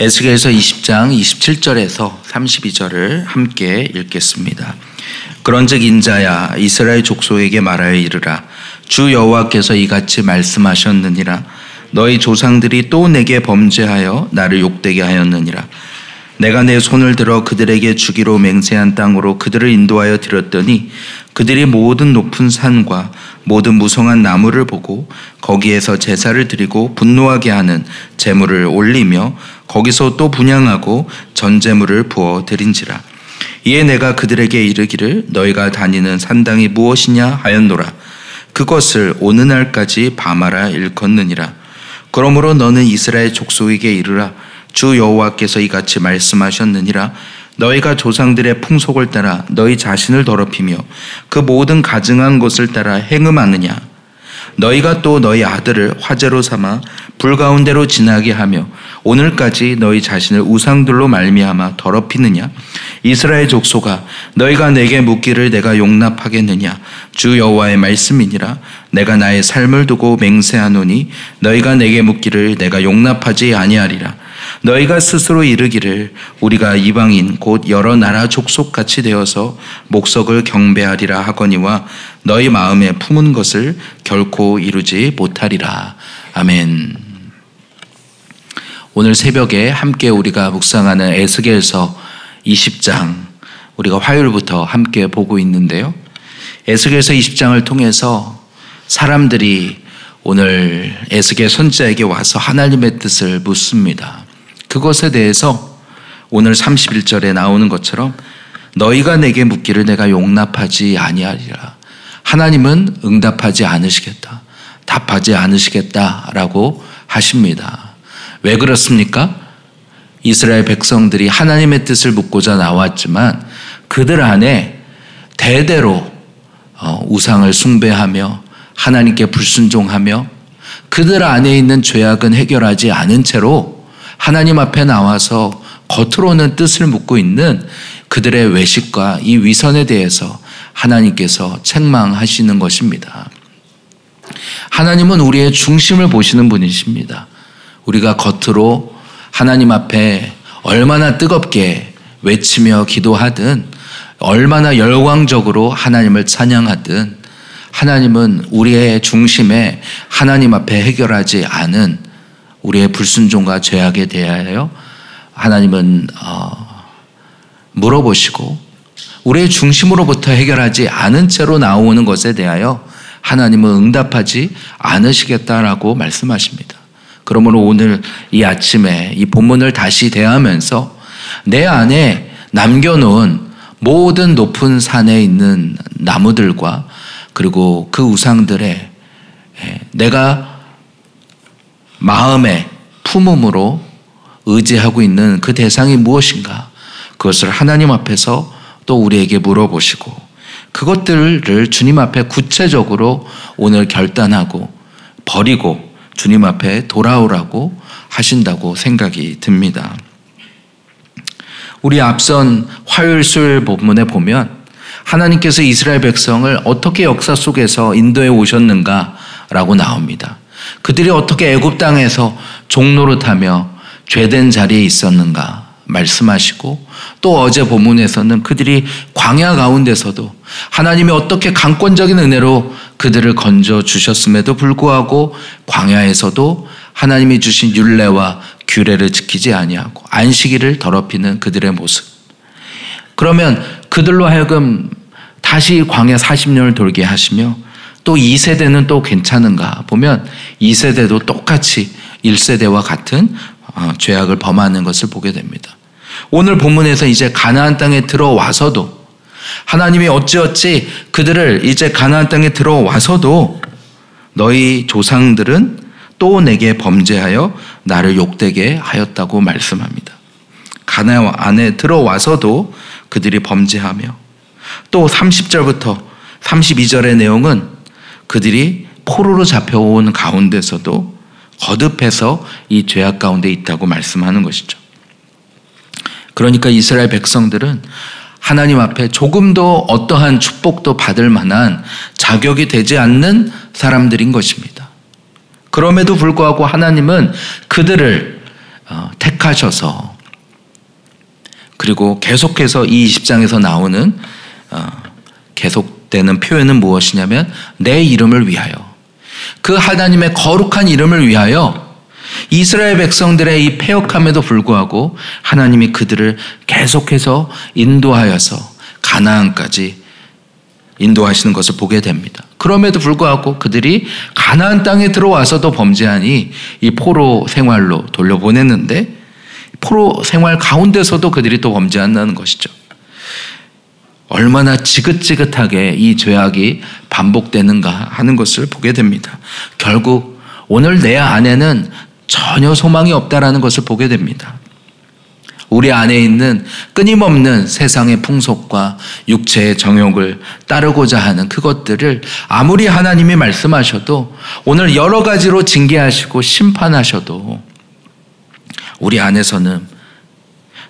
에스겔서 20장 27절에서 32절을 함께 읽겠습니다. 그런즉 인자야 이스라엘 족속에게 말하여 이르라. 주 여호와께서 이같이 말씀하셨느니라. 너희 조상들이 또 내게 범죄하여 나를 욕되게 하였느니라. 내가 내 손을 들어 그들에게 주기로 맹세한 땅으로 그들을 인도하여 드렸더니 그들이 모든 높은 산과 모든 무성한 나무를 보고 거기에서 제사를 드리고 분노하게 하는 제물을 올리며 거기서 또 분향하고 전제물을 부어 드린지라. 이에 내가 그들에게 이르기를 너희가 다니는 산당이 무엇이냐 하였노라. 그것을 오늘날까지 바마라 일컫느니라. 그러므로 너는 이스라엘 족속에게 이르라. 주 여호와께서 이같이 말씀하셨느니라. 너희가 조상들의 풍속을 따라 너희 자신을 더럽히며 그 모든 가증한 것을 따라 행음하느냐. 너희가 또 너희 아들을 화제로 삼아 불 가운데로 지나게 하며 오늘까지 너희 자신을 우상들로 말미암아 더럽히느냐. 이스라엘 족속아 너희가 내게 묻기를 내가 용납하겠느냐. 주 여호와의 말씀이니라. 내가 나의 삶을 두고 맹세하노니 너희가 내게 묻기를 내가 용납하지 아니하리라. 너희가 스스로 이르기를 우리가 이방인 곧 여러 나라 족속같이 되어서 목석을 경배하리라 하거니와 너희 마음에 품은 것을 결코 이루지 못하리라. 아멘. 오늘 새벽에 함께 우리가 묵상하는 에스겔서 20장 우리가 화요일부터 함께 보고 있는데요. 에스겔서 20장을 통해서 사람들이 오늘 에스겔 선지자에게 와서 하나님의 뜻을 묻습니다. 그것에 대해서 오늘 31절에 나오는 것처럼 너희가 내게 묻기를 내가 용납하지 아니하리라. 하나님은 응답하지 않으시겠다. 답하지 않으시겠다라고 하십니다. 왜 그렇습니까? 이스라엘 백성들이 하나님의 뜻을 묻고자 나왔지만 그들 안에 대대로 우상을 숭배하며 하나님께 불순종하며 그들 안에 있는 죄악은 해결하지 않은 채로 하나님 앞에 나와서 겉으로는 뜻을 묻고 있는 그들의 외식과 이 위선에 대해서 하나님께서 책망하시는 것입니다. 하나님은 우리의 중심을 보시는 분이십니다. 우리가 겉으로 하나님 앞에 얼마나 뜨겁게 외치며 기도하든 얼마나 열광적으로 하나님을 찬양하든 하나님은 우리의 중심에 하나님 앞에 해결하지 않은 우리의 불순종과 죄악에 대하여 하나님은 물어보시고 우리의 중심으로부터 해결하지 않은 채로 나오는 것에 대하여 하나님은 응답하지 않으시겠다라고 말씀하십니다. 그러므로 오늘 이 아침에 이 본문을 다시 대하면서 내 안에 남겨놓은 모든 높은 산에 있는 나무들과 그리고 그 우상들의 내가 마음의 품음으로 의지하고 있는 그 대상이 무엇인가 그것을 하나님 앞에서 또 우리에게 물어보시고 그것들을 주님 앞에 구체적으로 오늘 결단하고 버리고 주님 앞에 돌아오라고 하신다고 생각이 듭니다. 우리 앞선 화요일 수요일 본문에 보면 하나님께서 이스라엘 백성을 어떻게 역사 속에서 인도해 오셨는가라고 나옵니다. 그들이 어떻게 애굽 땅에서 종노릇하며 죄된 자리에 있었는가 말씀하시고 또 어제 본문에서는 그들이 광야 가운데서도 하나님이 어떻게 강권적인 은혜로 그들을 건져 주셨음에도 불구하고 광야에서도 하나님이 주신 율례와 규례를 지키지 아니하고 안식일을 더럽히는 그들의 모습. 그러면 그들로 하여금 다시 광야 40년을 돌게 하시며 또 2세대는 또 괜찮은가 보면 2세대도 똑같이 1세대와 같은 죄악을 범하는 것을 보게 됩니다. 오늘 본문에서 이제 가나안 땅에 들어와서도 하나님이 어찌어찌 그들을 이제 가나안 땅에 들어와서도 너희 조상들은 또 내게 범죄하여 나를 욕되게 하였다고 말씀합니다. 가나안 안에 들어와서도 그들이 범죄하며 또 30절부터 32절의 내용은 그들이 포로로 잡혀온 가운데서도 거듭해서 이 죄악 가운데 있다고 말씀하는 것이죠. 그러니까 이스라엘 백성들은 하나님 앞에 조금도 어떠한 축복도 받을 만한 자격이 되지 않는 사람들인 것입니다. 그럼에도 불구하고 하나님은 그들을 인도하셔서, 그리고 계속해서 이 20장에서 나오는 계속되는 표현은 무엇이냐면 내 이름을 위하여, 그 하나님의 거룩한 이름을 위하여 이스라엘 백성들의 이 패역함에도 불구하고 하나님이 그들을 계속해서 인도하여서 가나안까지 인도하시는 것을 보게 됩니다. 그럼에도 불구하고 그들이 가나안 땅에 들어와서도 범죄하니 이 포로 생활로 돌려보냈는데, 포로 생활 가운데서도 그들이 또 범죄한다는 것이죠. 얼마나 지긋지긋하게 이 죄악이 반복되는가 하는 것을 보게 됩니다. 결국 오늘 내 안에는 전혀 소망이 없다라는 것을 보게 됩니다. 우리 안에 있는 끊임없는 세상의 풍속과 육체의 정욕을 따르고자 하는 그것들을 아무리 하나님이 말씀하셔도, 오늘 여러 가지로 징계하시고 심판하셔도 우리 안에서는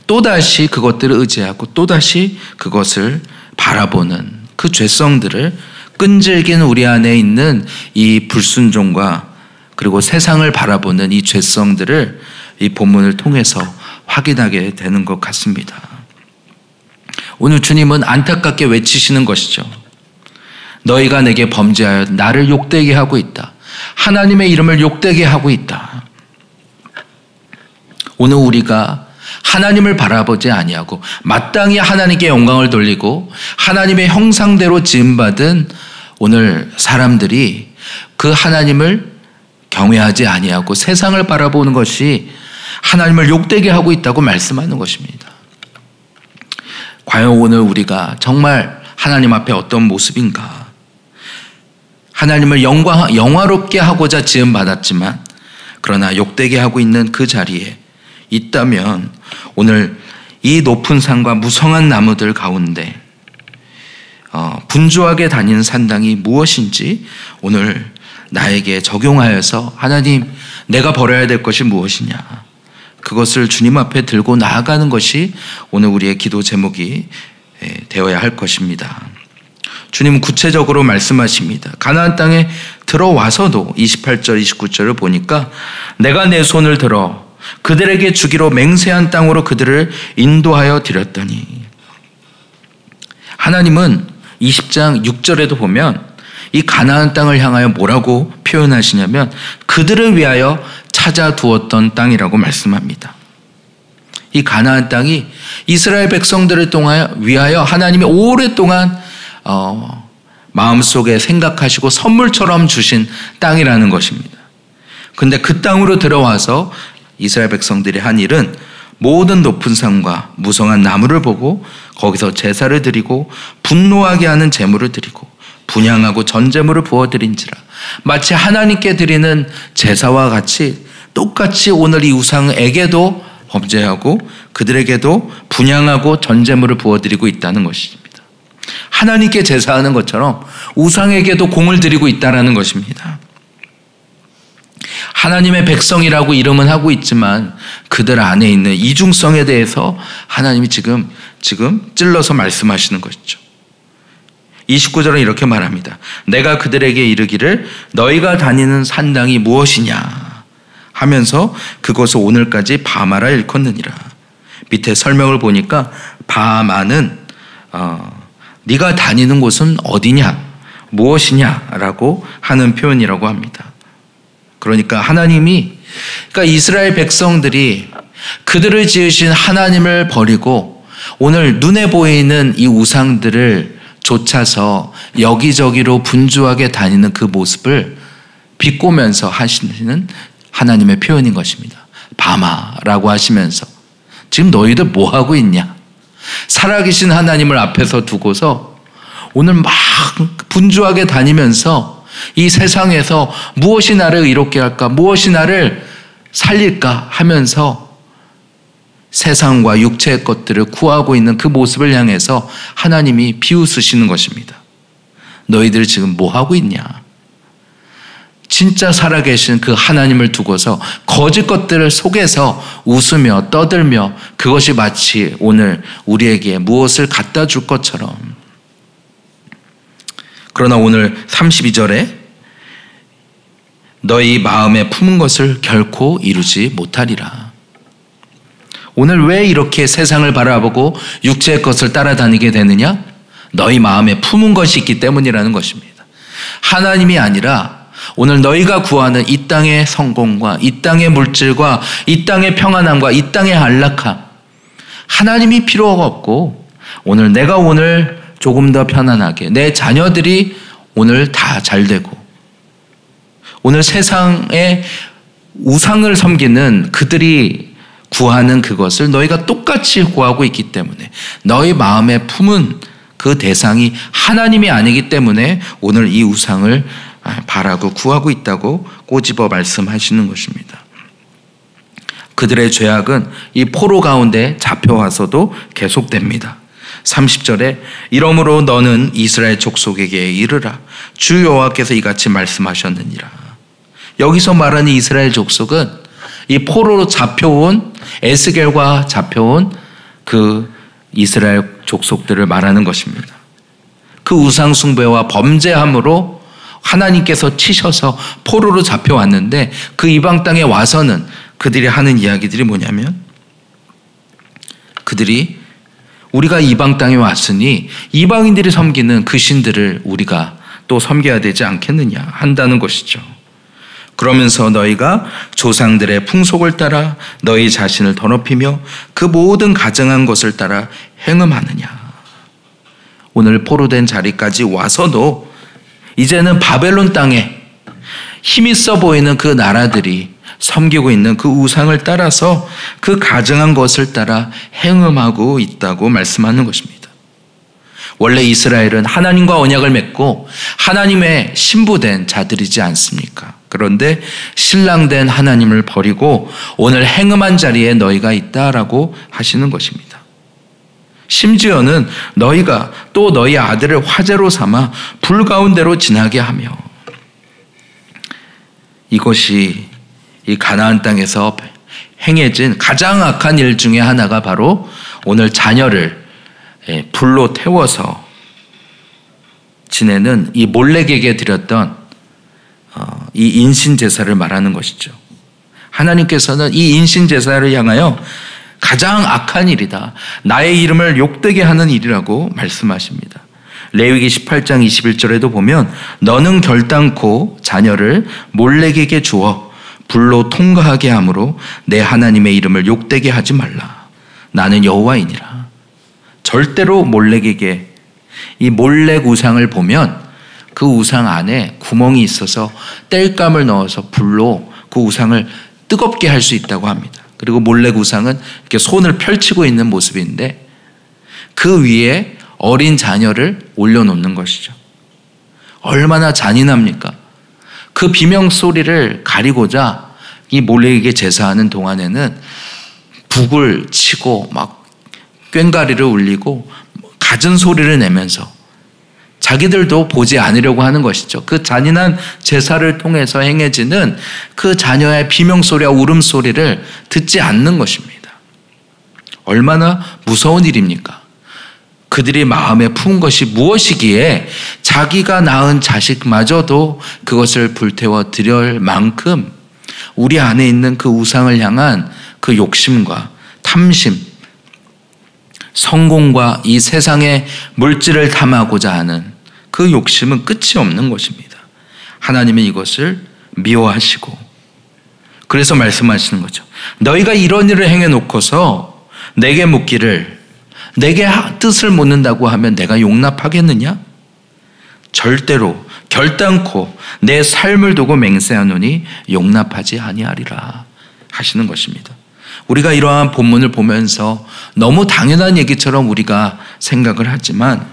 또다시 그것들을 의지하고 또다시 그것을 바라보는 그 죄성들을, 끈질긴 우리 안에 있는 이 불순종과 그리고 세상을 바라보는 이 죄성들을 이 본문을 통해서 확인하게 되는 것 같습니다. 오늘 주님은 안타깝게 외치시는 것이죠. 너희가 내게 범죄하여 나를 욕되게 하고 있다. 하나님의 이름을 욕되게 하고 있다. 오늘 우리가 하나님을 바라보지 아니하고 마땅히 하나님께 영광을 돌리고 하나님의 형상대로 지음받은 오늘 사람들이 그 하나님을 경외하지 아니하고 세상을 바라보는 것이 하나님을 욕되게 하고 있다고 말씀하는 것입니다. 과연 오늘 우리가 정말 하나님 앞에 어떤 모습인가? 하나님을 영화롭게 하고자 지음받았지만 그러나 욕되게 하고 있는 그 자리에 있다면, 오늘 이 높은 산과 무성한 나무들 가운데 분주하게 다니는 산당이 무엇인지 오늘 나에게 적용하여서, 하나님 내가 버려야 될 것이 무엇이냐, 그것을 주님 앞에 들고 나아가는 것이 오늘 우리의 기도 제목이 되어야 할 것입니다. 주님은 구체적으로 말씀하십니다. 가나안 땅에 들어와서도 28절 29절을 보니까 내가 내 손을 들어 그들에게 주기로 맹세한 땅으로 그들을 인도하여 드렸더니, 하나님은 20장 6절에도 보면 이 가나안 땅을 향하여 뭐라고 표현하시냐면 그들을 위하여 찾아두었던 땅이라고 말씀합니다. 이 가나안 땅이 이스라엘 백성들을 위하여 하나님이 오랫동안 마음속에 생각하시고 선물처럼 주신 땅이라는 것입니다. 그런데 그 땅으로 들어와서 이스라엘 백성들이 한 일은 모든 높은 산과 무성한 나무를 보고 거기서 제사를 드리고 분노하게 하는 제물을 드리고 분향하고 전제물을 부어드린지라. 마치 하나님께 드리는 제사와 같이 똑같이 오늘 이 우상에게도 범죄하고 그들에게도 분향하고 전제물을 부어드리고 있다는 것입니다. 하나님께 제사하는 것처럼 우상에게도 공을 드리고 있다는 것입니다. 하나님의 백성이라고 이름은 하고 있지만 그들 안에 있는 이중성에 대해서 하나님이 지금 찔러서 말씀하시는 것이죠. 29절은 이렇게 말합니다. 내가 그들에게 이르기를 너희가 다니는 산당이 무엇이냐 하면서 그것을 오늘까지 바마라 일컫느니라. 밑에 설명을 보니까 바마는 네가 다니는 곳은 어디냐, 무엇이냐라고 하는 표현이라고 합니다. 그러니까 그러니까 이스라엘 백성들이 그들을 지으신 하나님을 버리고 오늘 눈에 보이는 이 우상들을 쫓아서 여기저기로 분주하게 다니는 그 모습을 비꼬면서 하시는 하나님의 표현인 것입니다. 바마라고 하시면서 지금 너희들 뭐 하고 있냐? 살아계신 하나님을 앞에서 두고서 오늘 막 분주하게 다니면서 이 세상에서 무엇이 나를 의롭게 할까, 무엇이 나를 살릴까 하면서 세상과 육체의 것들을 구하고 있는 그 모습을 향해서 하나님이 비웃으시는 것입니다. 너희들 지금 뭐 하고 있냐? 진짜 살아계신 그 하나님을 두고서 거짓 것들을 속에서 웃으며 떠들며 그것이 마치 오늘 우리에게 무엇을 갖다 줄 것처럼. 그러나 오늘 32절에 너희 마음에 품은 것을 결코 이루지 못하리라. 오늘 왜 이렇게 세상을 바라보고 육체의 것을 따라다니게 되느냐? 너희 마음에 품은 것이 있기 때문이라는 것입니다. 하나님이 아니라 오늘 너희가 구하는 이 땅의 성공과 이 땅의 물질과 이 땅의 평안함과 이 땅의 안락함, 하나님이 필요가 없고 내가 오늘 조금 더 편안하게 내 자녀들이 오늘 다 잘되고 오늘 세상의 우상을 섬기는 그들이 구하는 그것을 너희가 똑같이 구하고 있기 때문에 너희 마음에 품은 그 대상이 하나님이 아니기 때문에 오늘 이 우상을 바라고 구하고 있다고 꼬집어 말씀하시는 것입니다. 그들의 죄악은 이 포로 가운데 잡혀와서도 계속됩니다. 30절에 이러므로 너는 이스라엘 족속에게 이르라. 주 여호와께서 이같이 말씀하셨느니라. 여기서 말하는 이스라엘 족속은 이 포로로 잡혀온 에스겔과 잡혀온 그 이스라엘 족속들을 말하는 것입니다. 그 우상 숭배와 범죄함으로 하나님께서 치셔서 포로로 잡혀왔는데 그 이방 땅에 와서는 그들이 하는 이야기들이 뭐냐면 그들이 우리가 이방 땅에 왔으니 이방인들이 섬기는 그 신들을 우리가 또 섬겨야 되지 않겠느냐 한다는 것이죠. 그러면서 너희가 조상들의 풍속을 따라 너희 자신을 더럽히며 그 모든 가증한 것을 따라 행음하느냐. 오늘 포로된 자리까지 와서도 이제는 바벨론 땅에 힘있어 보이는 그 나라들이 섬기고 있는 그 우상을 따라서 그 가증한 것을 따라 행음하고 있다고 말씀하는 것입니다. 원래 이스라엘은 하나님과 언약을 맺고 하나님의 신부된 자들이지 않습니까? 그런데 신랑된 하나님을 버리고 오늘 행음한 자리에 너희가 있다라고 하시는 것입니다. 심지어는 너희가 또 너희 아들을 화제로 삼아 불 가운데로 지나게 하며 이것이 이 가나안 땅에서 행해진 가장 악한 일 중에 하나가 바로 오늘 자녀를 불로 태워서 지내는 이 몰렉에게 드렸던 이 인신제사를 말하는 것이죠. 하나님께서는 이 인신제사를 향하여 가장 악한 일이다. 나의 이름을 욕되게 하는 일이라고 말씀하십니다. 레위기 18장 21절에도 보면 너는 결단코 자녀를 몰렉에게 주어 불로 통과하게 함으로 내 하나님의 이름을 욕되게 하지 말라. 나는 여호와이니라. 절대로 몰렉에게 이 몰렉 우상을 보면 그 우상 안에 구멍이 있어서 땔감을 넣어서 불로 그 우상을 뜨겁게 할 수 있다고 합니다. 그리고 몰렉 우상은 이렇게 손을 펼치고 있는 모습인데 그 위에 어린 자녀를 올려놓는 것이죠. 얼마나 잔인합니까? 그 비명 소리를 가리고자 이 몰렉에게 제사하는 동안에는 북을 치고 막 꽹가리를 울리고 갖은 소리를 내면서 자기들도 보지 않으려고 하는 것이죠. 그 잔인한 제사를 통해서 행해지는 그 자녀의 비명소리와 울음소리를 듣지 않는 것입니다. 얼마나 무서운 일입니까? 그들이 마음에 품은 것이 무엇이기에 자기가 낳은 자식마저도 그것을 불태워 드릴 만큼 우리 안에 있는 그 우상을 향한 그 욕심과 탐심, 성공과 이 세상의 물질을 탐하고자 하는 그 욕심은 끝이 없는 것입니다. 하나님은 이것을 미워하시고 그래서 말씀하시는 거죠. 너희가 이런 일을 행해놓고서 내게 묻기를 내게 뜻을 묻는다고 하면 내가 용납하겠느냐? 절대로 결단코 내 삶을 두고 맹세하노니 용납하지 아니하리라 하시는 것입니다. 우리가 이러한 본문을 보면서 너무 당연한 얘기처럼 우리가 생각을 하지만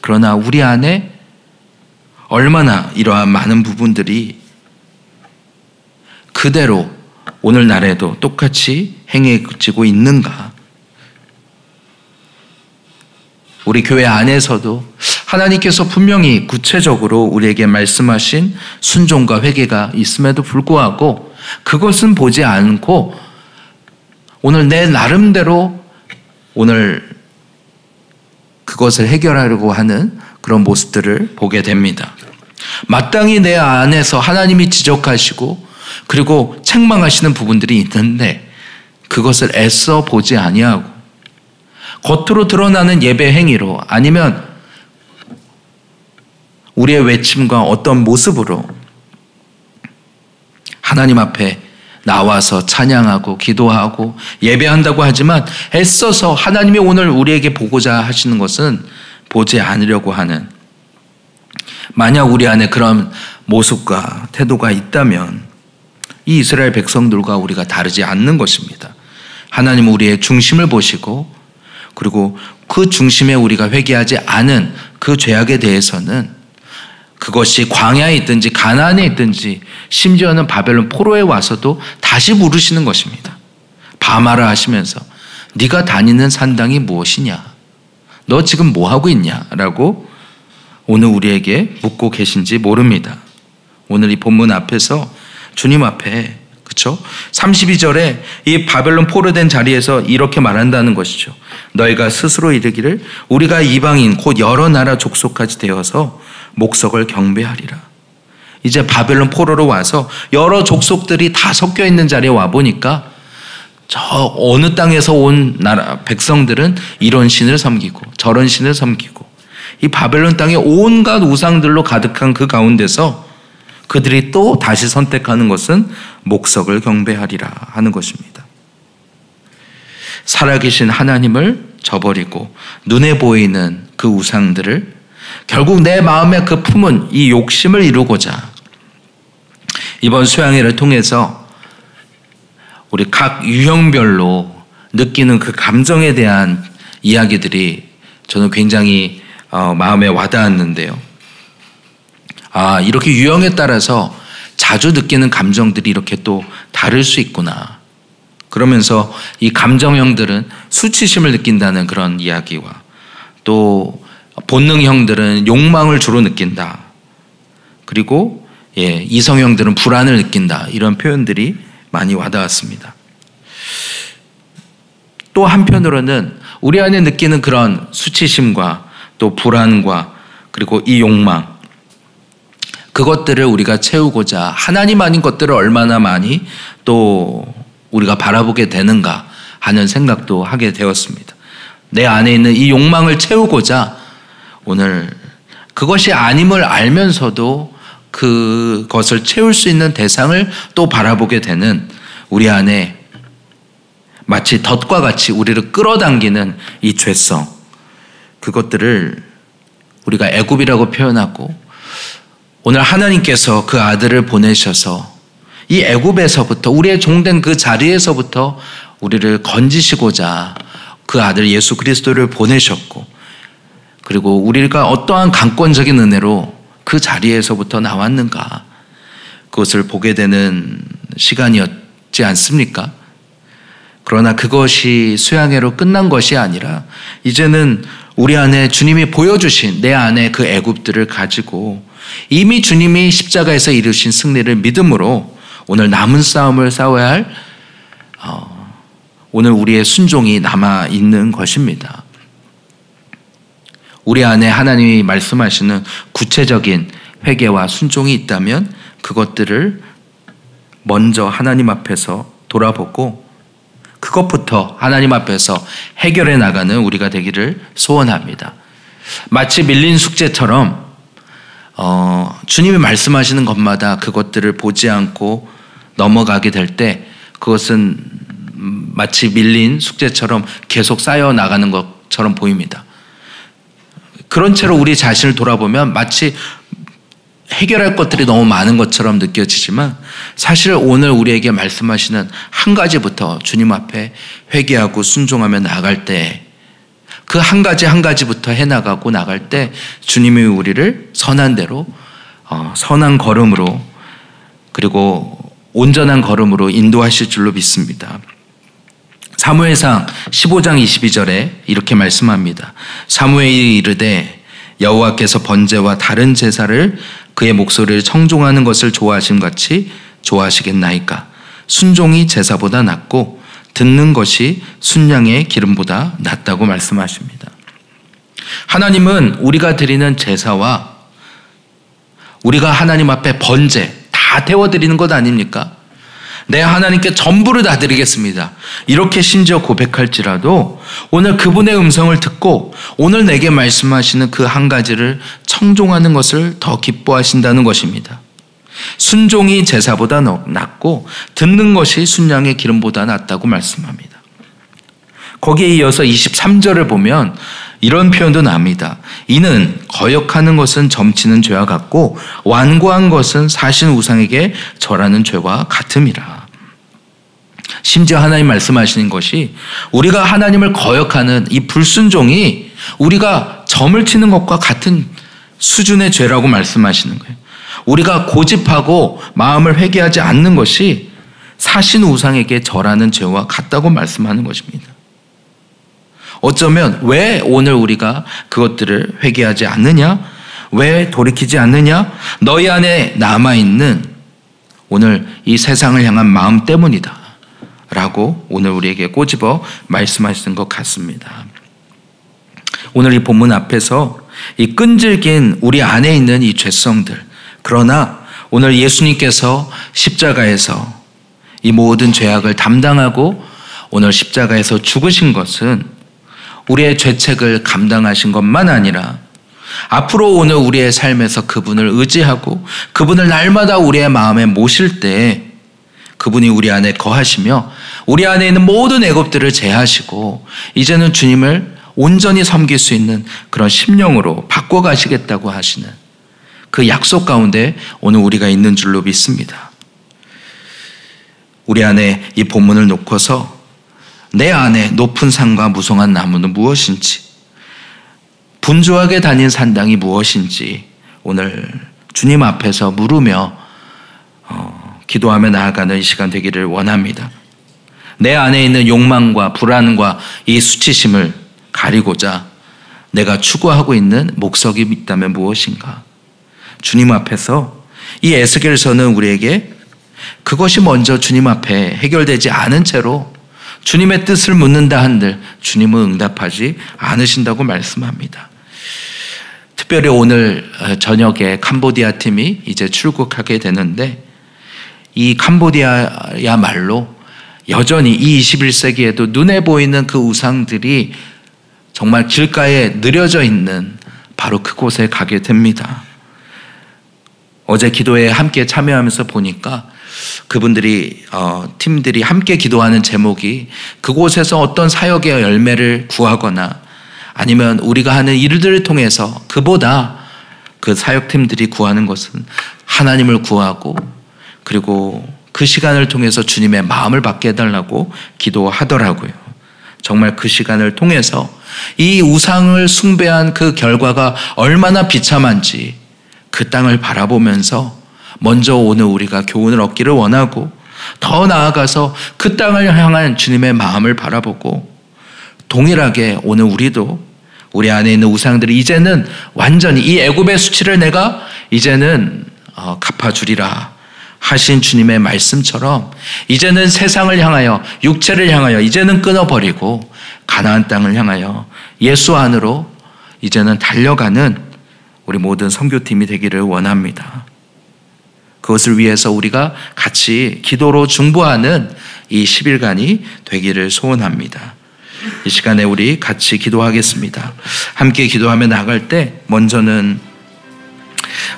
그러나 우리 안에 얼마나 이러한 많은 부분들이 그대로 오늘날에도 똑같이 행해지고 있는가? 우리 교회 안에서도 하나님께서 분명히 구체적으로 우리에게 말씀하신 순종과 회개가 있음에도 불구하고 그것은 보지 않고 오늘 내 나름대로 오늘 그것을 해결하려고 하는 그런 모습들을 보게 됩니다. 마땅히 내 안에서 하나님이 지적하시고 그리고 책망하시는 부분들이 있는데 그것을 애써 보지 아니하고 겉으로 드러나는 예배 행위로 아니면 우리의 외침과 어떤 모습으로 하나님 앞에 나와서 찬양하고 기도하고 예배한다고 하지만 애써서 하나님이 오늘 우리에게 보고자 하시는 것은 보지 않으려고 하는, 만약 우리 안에 그런 모습과 태도가 있다면 이 이스라엘 백성들과 우리가 다르지 않는 것입니다. 하나님은 우리의 중심을 보시고 그리고 그 중심에 우리가 회개하지 않은 그 죄악에 대해서는 그것이 광야에 있든지 가나안에 있든지 심지어는 바벨론 포로에 와서도 다시 물으시는 것입니다. 바마라 하시면서 네가 다니는 산당이 무엇이냐? 너 지금 뭐하고 있냐? 라고 오늘 우리에게 묻고 계신지 모릅니다. 오늘 이 본문 앞에서 주님 앞에, 그렇죠? 32절에 이 바벨론 포로된 자리에서 이렇게 말한다는 것이죠. 너희가 스스로 이르기를 우리가 이방인 곧 여러 나라 족속까지 되어서 목석을 경배하리라. 이제 바벨론 포로로 와서 여러 족속들이 다 섞여 있는 자리에 와 보니까 저 어느 땅에서 온 나라 백성들은 이런 신을 섬기고 저런 신을 섬기고 이 바벨론 땅에 온갖 우상들로 가득한 그 가운데서 그들이 또 다시 선택하는 것은 목석을 경배하리라 하는 것입니다. 살아계신 하나님을 저버리고 눈에 보이는 그 우상들을, 결국 내 마음에 그 품은 이 욕심을 이루고자 이번 수양회를 통해서 우리 각 유형별로 느끼는 그 감정에 대한 이야기들이 저는 굉장히 마음에 와닿았는데요. 이렇게 유형에 따라서 자주 느끼는 감정들이 이렇게 또 다를 수 있구나. 그러면서 이 감정형들은 수치심을 느낀다는 그런 이야기와 또 본능형들은 욕망을 주로 느낀다. 그리고 이성형들은 불안을 느낀다. 이런 표현들이 많이 와닿았습니다. 또 한편으로는 우리 안에 느끼는 그런 수치심과 또 불안과 그리고 이 욕망, 그것들을 우리가 채우고자 하나님 아닌 것들을 얼마나 많이 또 우리가 바라보게 되는가 하는 생각도 하게 되었습니다. 내 안에 있는 이 욕망을 채우고자 오늘 그것이 아님을 알면서도 그것을 채울 수 있는 대상을 또 바라보게 되는, 우리 안에 마치 덫과 같이 우리를 끌어당기는 이 죄성, 그것들을 우리가 애굽이라고 표현하고 오늘 하나님께서 그 아들을 보내셔서 이 애굽에서부터 우리의 종된 그 자리에서부터 우리를 건지시고자 그 아들 예수 그리스도를 보내셨고, 그리고 우리가 어떠한 강권적인 은혜로 그 자리에서부터 나왔는가, 그것을 보게 되는 시간이었지 않습니까? 그러나 그것이 수양회로 끝난 것이 아니라 이제는 우리 안에 주님이 보여주신 내 안에 그 애굽들을 가지고 이미 주님이 십자가에서 이루신 승리를 믿음으로 오늘 남은 싸움을 싸워야 할 오늘 우리의 순종이 남아있는 것입니다. 우리 안에 하나님이 말씀하시는 구체적인 회개와 순종이 있다면 그것들을 먼저 하나님 앞에서 돌아보고 그것부터 하나님 앞에서 해결해 나가는 우리가 되기를 소원합니다. 마치 밀린 숙제처럼 주님이 말씀하시는 것마다 그것들을 보지 않고 넘어가게 될 때 그것은 마치 밀린 숙제처럼 계속 쌓여 나가는 것처럼 보입니다. 그런 채로 우리 자신을 돌아보면 마치 해결할 것들이 너무 많은 것처럼 느껴지지만 사실 오늘 우리에게 말씀하시는 한 가지부터 주님 앞에 회개하고 순종하며 나갈 때 그 한 가지 한 가지부터 해나가고 나갈 때 주님이 우리를 선한 대로 선한 걸음으로 그리고 온전한 걸음으로 인도하실 줄로 믿습니다. 사무엘상 15장 22절에 이렇게 말씀합니다. 사무엘이 이르되 여호와께서 번제와 다른 제사를 그의 목소리를 청종하는 것을 좋아하심 같이 좋아하시겠나이까. 순종이 제사보다 낫고 듣는 것이 순양의 기름보다 낫다고 말씀하십니다. 하나님은 우리가 드리는 제사와 우리가 하나님 앞에 번제 다 태워드리는 것 아닙니까? 내 하나님께 전부를 다 드리겠습니다. 이렇게 심지어 고백할지라도 오늘 그분의 음성을 듣고 오늘 내게 말씀하시는 그 한 가지를 청종하는 것을 더 기뻐하신다는 것입니다. 순종이 제사보다 낫고 듣는 것이 순양의 기름보다 낫다고 말씀합니다. 거기에 이어서 23절을 보면 이런 표현도 나옵니다. 이는 거역하는 것은 점치는 죄와 같고 완고한 것은 사신 우상에게 절하는 죄와 같음이라. 심지어 하나님 말씀하시는 것이 우리가 하나님을 거역하는 이 불순종이 우리가 점을 치는 것과 같은 수준의 죄라고 말씀하시는 거예요. 우리가 고집하고 마음을 회개하지 않는 것이 사신 우상에게 절하는 죄와 같다고 말씀하는 것입니다. 어쩌면 왜 오늘 우리가 그것들을 회개하지 않느냐? 왜 돌이키지 않느냐? 너희 안에 남아있는 오늘 이 세상을 향한 마음 때문이다 라고 오늘 우리에게 꼬집어 말씀하시는 것 같습니다. 오늘 이 본문 앞에서 이 끈질긴 우리 안에 있는 이 죄성들, 그러나 오늘 예수님께서 십자가에서 이 모든 죄악을 담당하고 오늘 십자가에서 죽으신 것은 우리의 죄책을 감당하신 것만 아니라 앞으로 오늘 우리의 삶에서 그분을 의지하고 그분을 날마다 우리의 마음에 모실 때 그분이 우리 안에 거하시며 우리 안에 있는 모든 애굽들을 제하시고 이제는 주님을 온전히 섬길 수 있는 그런 심령으로 바꿔가시겠다고 하시는 그 약속 가운데 오늘 우리가 있는 줄로 믿습니다. 우리 안에 이 본문을 놓고서 내 안에 높은 산과 무성한 나무는 무엇인지, 분주하게 다닌 산당이 무엇인지 오늘 주님 앞에서 물으며 기도하며 나아가는 이 시간 되기를 원합니다. 내 안에 있는 욕망과 불안과 이 수치심을 가리고자 내가 추구하고 있는 목적이 있다면 무엇인가? 주님 앞에서 이 에스겔서는 우리에게 그것이 먼저 주님 앞에 해결되지 않은 채로 주님의 뜻을 묻는다 한들 주님은 응답하지 않으신다고 말씀합니다. 특별히 오늘 저녁에 캄보디아 팀이 이제 출국하게 되는데 이 캄보디아야말로 여전히 이 21세기에도 눈에 보이는 그 우상들이 정말 길가에 느려져 있는 바로 그곳에 가게 됩니다. 어제 기도에 함께 참여하면서 보니까 그분들이 팀들이 함께 기도하는 제목이 그곳에서 어떤 사역의 열매를 구하거나 아니면 우리가 하는 일들을 통해서 그보다 그 사역팀들이 구하는 것은 하나님을 구하고 그리고 그 시간을 통해서 주님의 마음을 받게 해달라고 기도하더라고요. 정말 그 시간을 통해서 이 우상을 숭배한 그 결과가 얼마나 비참한지 그 땅을 바라보면서 먼저 오늘 우리가 교훈을 얻기를 원하고 더 나아가서 그 땅을 향한 주님의 마음을 바라보고 동일하게 오늘 우리도 우리 안에 있는 우상들이 이제는 완전히 이 애굽의 수치를 내가 이제는 갚아주리라 하신 주님의 말씀처럼 이제는 세상을 향하여 육체를 향하여 이제는 끊어버리고 가나안 땅을 향하여 예수 안으로 이제는 달려가는 우리 모든 선교팀이 되기를 원합니다. 그것을 위해서 우리가 같이 기도로 중보하는 이 10일간이 되기를 소원합니다. 이 시간에 우리 같이 기도하겠습니다. 함께 기도하며 나갈 때 먼저는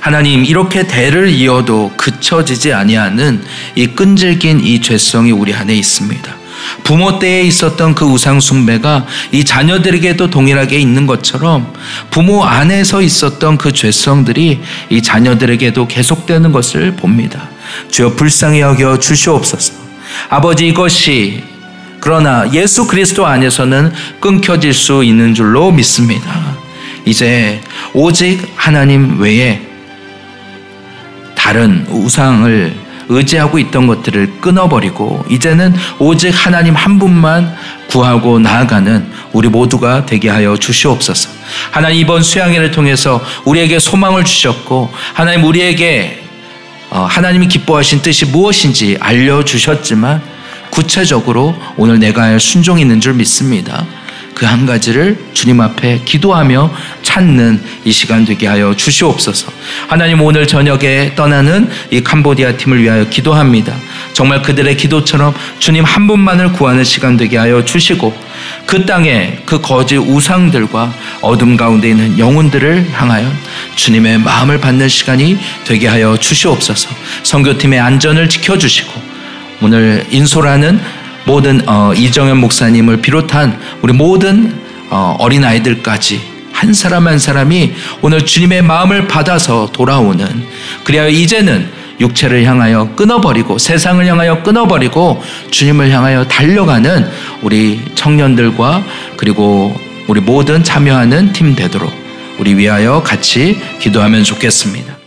하나님, 이렇게 대를 이어도 그쳐지지 아니하는 이 끈질긴 이 죄성이 우리 안에 있습니다. 부모 때에 있었던 그 우상 숭배가 이 자녀들에게도 동일하게 있는 것처럼 부모 안에서 있었던 그 죄성들이 이 자녀들에게도 계속되는 것을 봅니다. 주여 불쌍히 여겨 주시옵소서. 아버지, 이것이 그러나 예수 그리스도 안에서는 끊겨질 수 있는 줄로 믿습니다. 이제 오직 하나님 외에 다른 우상을 의지하고 있던 것들을 끊어버리고 이제는 오직 하나님 한 분만 구하고 나아가는 우리 모두가 되게 하여 주시옵소서. 하나님, 이번 수양회를 통해서 우리에게 소망을 주셨고 하나님 우리에게 하나님이 기뻐하신 뜻이 무엇인지 알려주셨지만 구체적으로 오늘 내가 할 순종이 있는 줄 믿습니다. 그 한 가지를 주님 앞에 기도하며 찾는 이 시간 되게 하여 주시옵소서. 하나님, 오늘 저녁에 떠나는 이 캄보디아 팀을 위하여 기도합니다. 정말 그들의 기도처럼 주님 한 분만을 구하는 시간 되게 하여 주시고, 그 땅에 그 거짓 우상들과 어둠 가운데 있는 영혼들을 향하여 주님의 마음을 받는 시간이 되게 하여 주시옵소서. 선교팀의 안전을 지켜주시고, 오늘 인솔하는 모든 이정현 목사님을 비롯한 우리 모든 어린아이들까지 한 사람 한 사람이 오늘 주님의 마음을 받아서 돌아오는, 그리하여 이제는 육체를 향하여 끊어버리고 세상을 향하여 끊어버리고 주님을 향하여 달려가는 우리 청년들과 그리고 우리 모든 참여하는 팀 되도록 우리 위하여 같이 기도하면 좋겠습니다.